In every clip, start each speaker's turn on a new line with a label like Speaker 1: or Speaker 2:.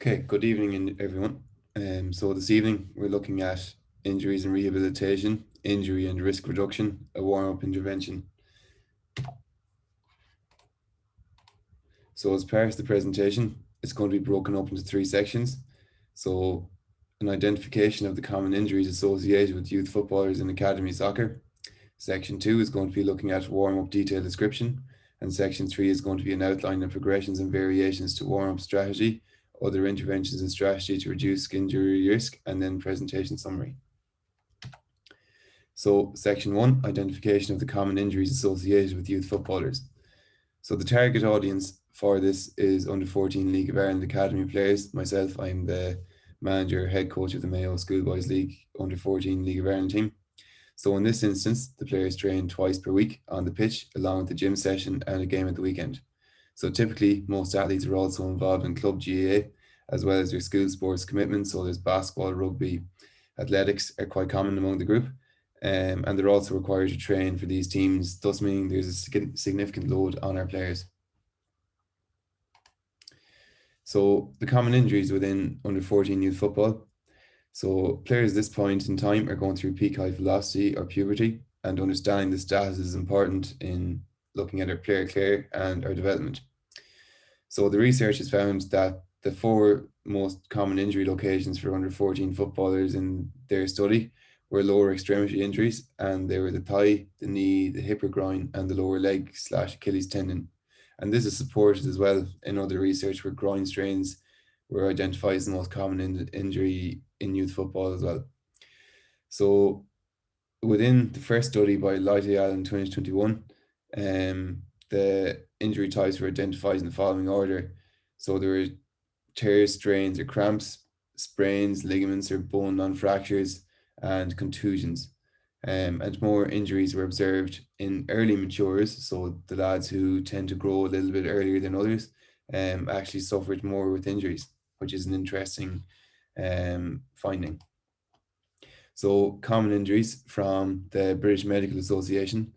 Speaker 1: Okay, good evening, everyone. So this evening we're looking at injuries and rehabilitation, injury and risk reduction, a warm-up intervention. So as part of the presentation, it's going to be broken up into three sections. So an identification of the common injuries associated with youth footballers in academy soccer. Section 2 is going to be looking at warm-up detail description, and section 3 is going to be an outline of progressions and variations to warm-up strategy, other interventions and strategy to reduce injury risk, and then presentation summary. So section 1, identification of the common injuries associated with youth footballers. So the target audience for this is under 14 League of Ireland Academy players. Myself, I'm the manager, head coach of the Mayo Schoolboys League under 14 League of Ireland team. So in this instance, the players train twice per week on the pitch, along with a gym session and a game at the weekend. So typically, most athletes are also involved in club GAA, as well as their school sports commitments. So there's basketball, rugby, athletics are quite common among the group. And they're also required to train for these teams, thus meaning there's a significant load on our players. So the common injuries within under 14 youth football. So players at this point in time are going through peak height velocity or puberty, and understanding the status is important in looking at our player care and our development. So the research has found that the four most common injury locations for under 14 footballers in their study were lower extremity injuries, and they were the thigh, the knee, the hip or groin, and the lower leg / Achilles tendon. And this is supported as well in other research where groin strains were identified as the most common injury in youth football as well. So within the first study by Light et al. In 2021, the injury types were identified in the following order. So there were tears, strains, or cramps, sprains, ligaments, or bone non-fractures, and contusions. And more injuries were observed in early matures, so the lads who tend to grow a little bit earlier than others actually suffered more with injuries, which is an interesting finding. So common injuries from the British Medical Association,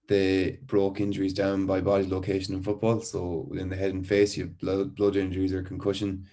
Speaker 1: they broke injuries down by body location in football. So within the head and face, you have blood injuries or concussion.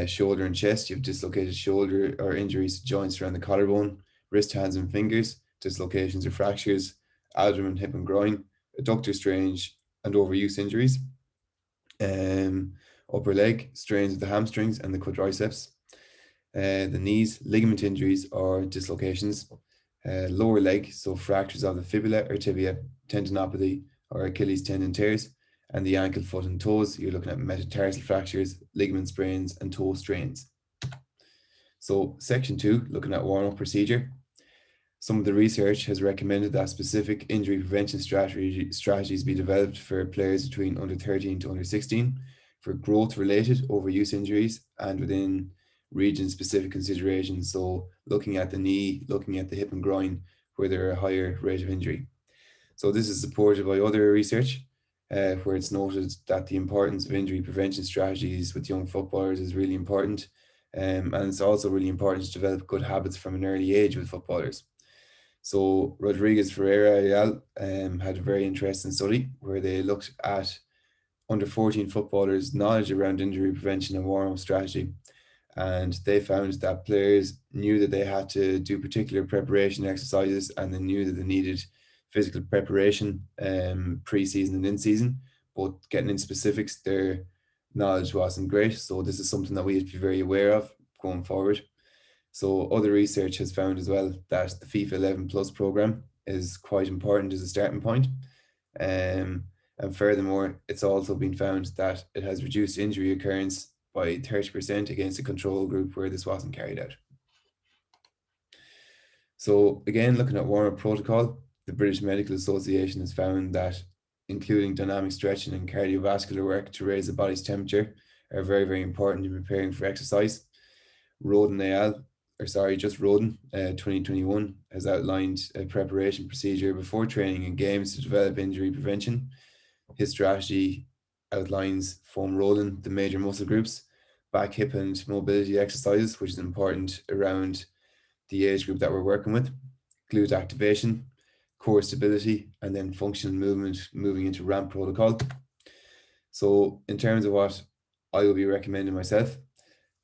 Speaker 1: Shoulder and chest, you have dislocated shoulder or injuries to joints around the collarbone, wrist, hands, and fingers, dislocations or fractures, abdomen, hip, and groin, adductor strains, and overuse injuries. Upper leg, strains of the hamstrings and the quadriceps. The knees, ligament injuries or dislocations. Lower leg, so fractures of the fibula or tibia, tendinopathy or Achilles tendon tears, and the ankle, foot, and toes. You're looking at metatarsal fractures, ligament sprains, and toe strains. So, section 2, looking at warm-up procedure. Some of the research has recommended that specific injury prevention strategies be developed for players between under 13 to under 16 for growth-related overuse injuries and within region-specific considerations. So looking at the knee, looking at the hip and groin, where there are a higher rate of injury. So this is supported by other research, where it's noted that the importance of injury prevention strategies with young footballers is really important. And it's also really important to develop good habits from an early age with footballers. So Rodriguez Ferreira et al. Had a very interesting study where they looked at under 14 footballers' knowledge around injury prevention and warm-up strategy. And they found that players knew that they had to do particular preparation exercises, and they knew that they needed physical preparation pre-season and in-season. But getting into specifics, their knowledge wasn't great. So this is something that we have to be very aware of going forward. So other research has found as well that the FIFA 11 Plus program is quite important as a starting point. And furthermore, it's also been found that it has reduced injury occurrence by 30% against a control group where this wasn't carried out. So again, looking at warm-up protocol, the British Medical Association has found that including dynamic stretching and cardiovascular work to raise the body's temperature are very, very important in preparing for exercise. Roden et al., just Roden, 2021, has outlined a preparation procedure before training and games to develop injury prevention. His strategy outlines foam rolling, the major muscle groups, back, hip, and mobility exercises, which is important around the age group that we're working with, glute activation, core stability, and then functional movement moving into ramp protocol. So in terms of what I will be recommending myself,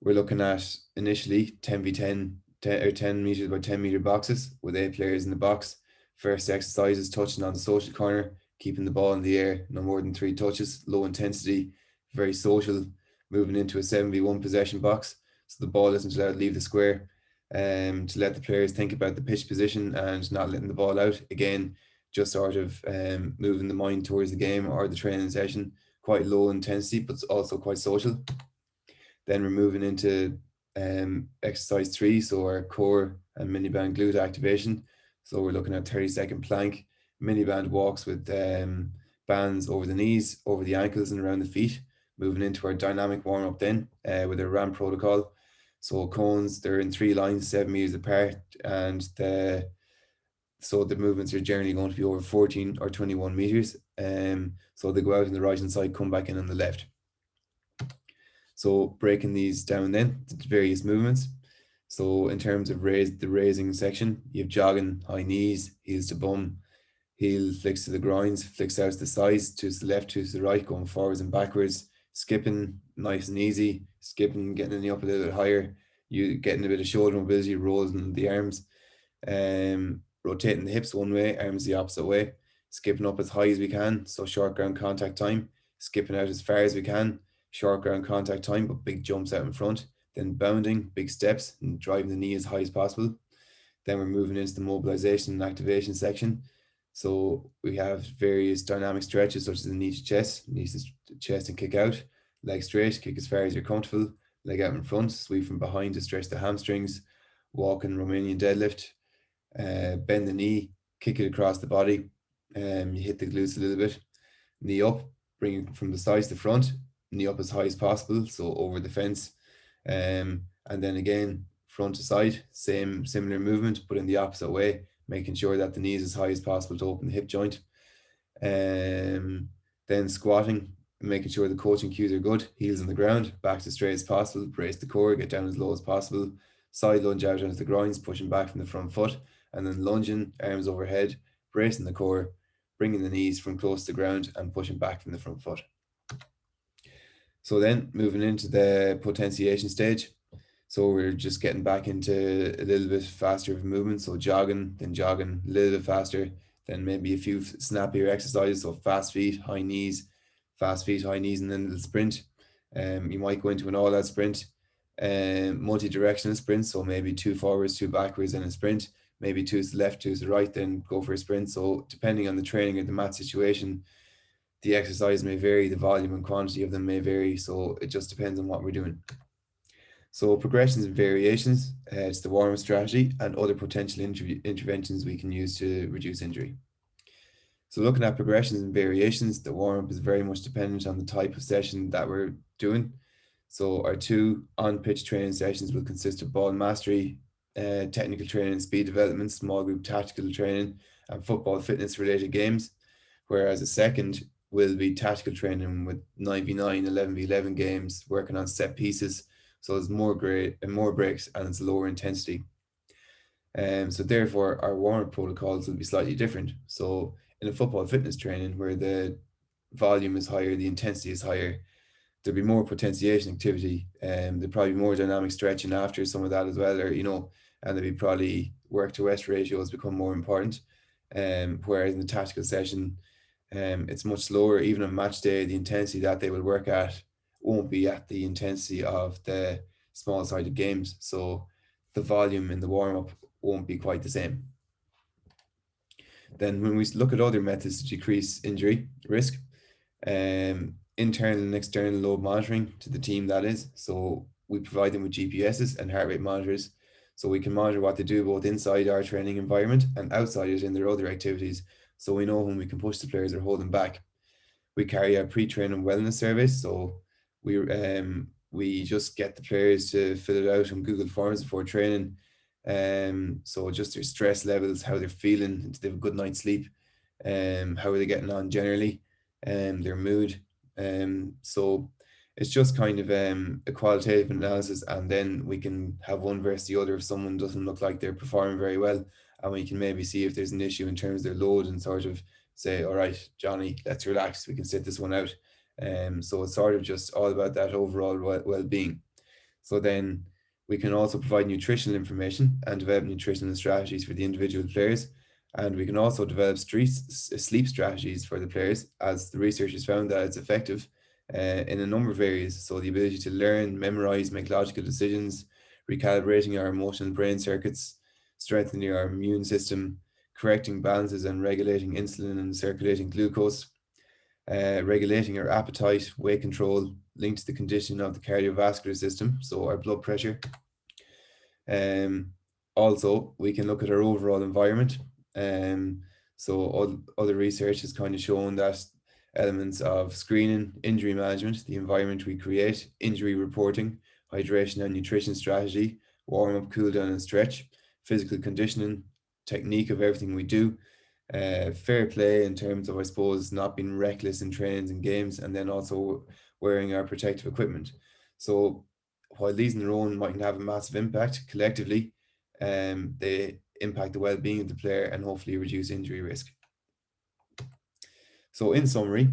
Speaker 1: We're looking at initially 10v10 or 10 meters by 10 meter boxes with 8 players in the box. First exercise is touching on the social corner, keeping the ball in the air, no more than 3 touches, low intensity, very social, moving into a 7v1 possession box. So the ball isn't allowed to leave the square, to let the players think about the pitch position and not letting the ball out. Again, just sort of moving the mind towards the game or the training session. Quite low intensity, but also quite social. Then we're moving into exercise 3, so our core and mini band glute activation. So we're looking at 30-second plank, mini band walks with bands over the knees, over the ankles, and around the feet. Moving into our dynamic warm up then with a ramp protocol. So cones, they're in 3 lines, 7 meters apart, and the movements are generally going to be over 14 or 21 meters. So they go out on the right hand side, come back in on the left. So breaking these down then to various movements. So in terms of the raising section, you have jogging, high knees, heels to bum, heel flicks to the groins, flicks out to the sides, to the left, to the right, going forwards and backwards, skipping nice and easy, skipping, getting the up a little bit higher, you getting a bit of shoulder mobility, rolling the arms, rotating the hips one way, arms the opposite way, skipping up as high as we can, so short ground contact time, skipping out as far as we can, short ground contact time, but big jumps out in front, then bounding, big steps, and driving the knee as high as possible. Then we're moving into the mobilization and activation section. So we have various dynamic stretches such as the knee to chest, and kick out, leg straight, kick as far as you're comfortable, leg out in front, sweep from behind to stretch the hamstrings, walk in Romanian deadlift, bend the knee, kick it across the body, you hit the glutes a little bit, knee up, bring it from the sides to front, knee up as high as possible, so over the fence, and then again front to side, similar movement, but in the opposite way, making sure that the knee is as high as possible to open the hip joint. Then squatting, making sure the coaching cues are good, heels on the ground, back as straight as possible, brace the core, get down as low as possible, side lunge out onto the groins, pushing back from the front foot, and then lunging, arms overhead, bracing the core, bringing the knees from close to the ground and pushing back from the front foot. So then moving into the potentiation stage. So we're just getting back into a little bit faster of a movement. So jogging, then jogging a little bit faster, then maybe a few snappier exercises. So fast feet, high knees, and then the sprint. You might go into an all-out sprint, multi-directional sprint. So maybe 2 forwards, 2 backwards, and a sprint. Maybe 2 to the left, 2 to the right, then go for a sprint. So depending on the training or the mat situation, the exercise may vary, the volume and quantity of them may vary. So it just depends on what we're doing. So progressions and variations, it's the warm-up strategy and other potential interventions we can use to reduce injury. So looking at progressions and variations, the warm-up is very much dependent on the type of session that we're doing. So our 2 on-pitch training sessions will consist of ball mastery, technical training, speed development, small group tactical training, and football fitness related games. Whereas a second will be tactical training with 9v9, 11v11 games, working on set pieces. So it's more breaks and it's lower intensity. So therefore our warm-up protocols will be slightly different. So in a football fitness training where the volume is higher, the intensity is higher, there'll be more potentiation activity, and there'll probably be more dynamic stretching after some of that as well, or and there'll be probably work to rest ratios become more important. Whereas in the tactical session, it's much slower. Even on match day, the intensity that they will work at won't be at the intensity of the small sided games. So the volume in the warm up won't be quite the same. Then when we look at other methods to decrease injury risk, internal and external load monitoring to the team, that is. So we provide them with GPSs and heart rate monitors, so we can monitor what they do both inside our training environment and outside it in their other activities, so we know when we can push the players or hold them back. We carry out pre-training wellness surveys, so we just get the players to fill it out on Google Forms before training. So just their stress levels, how they're feeling, do they have a good night's sleep, how are they getting on generally, their mood. So it's just kind of a qualitative analysis, and then we can have one versus the other if someone doesn't look like they're performing very well, and we can maybe see if there's an issue in terms of their load and sort of say, all right, Johnny, let's relax, we can sit this one out. So it's sort of just all about that overall well-being. So then we can also provide nutritional information and develop nutritional strategies for the individual players. And we can also develop sleep strategies for the players, as the research has found that it's effective in a number of areas. So the ability to learn, memorize, make logical decisions, recalibrating our emotional brain circuits, strengthening our immune system, correcting balances and regulating insulin and circulating glucose, regulating our appetite, weight control, linked to the condition of the cardiovascular system, so our blood pressure. Um, Also, we can look at our overall environment. Um, so other research has kind of shown that elements of screening, injury management, the environment we create, injury reporting, hydration and nutrition strategy, warm up, cool down and stretch, physical conditioning, technique of everything we do, fair play in terms of, I suppose, not being reckless in trainings and games, and then also wearing our protective equipment. So while these in their own mightn't have a massive impact, collectively, they impact the well-being of the player and hopefully reduce injury risk. So in summary,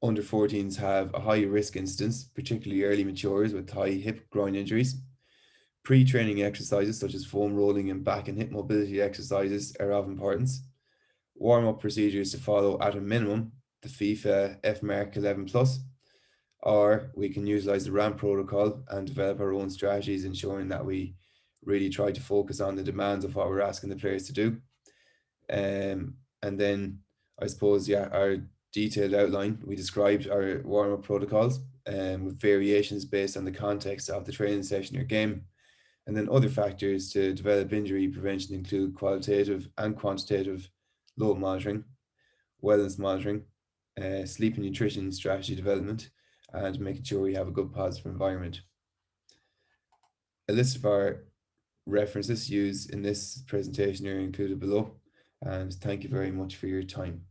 Speaker 1: under 14s have a high risk incidence, particularly early matures with high hip groin injuries. Pre-training exercises such as foam rolling and back and hip mobility exercises are of importance. Warm-up procedures to follow at a minimum the FIFA FMARC 11 plus, or we can utilize the ramp protocol and develop our own strategies, ensuring that we really try to focus on the demands of what we're asking the players to do. And then I suppose, yeah, our detailed outline, we described our warm-up protocols with variations based on the context of the training session or game. And then other factors to develop injury prevention include qualitative and quantitative load monitoring, wellness monitoring, sleep and nutrition strategy development, and making sure we have a good positive environment. A list of our references used in this presentation are included below, and thank you very much for your time.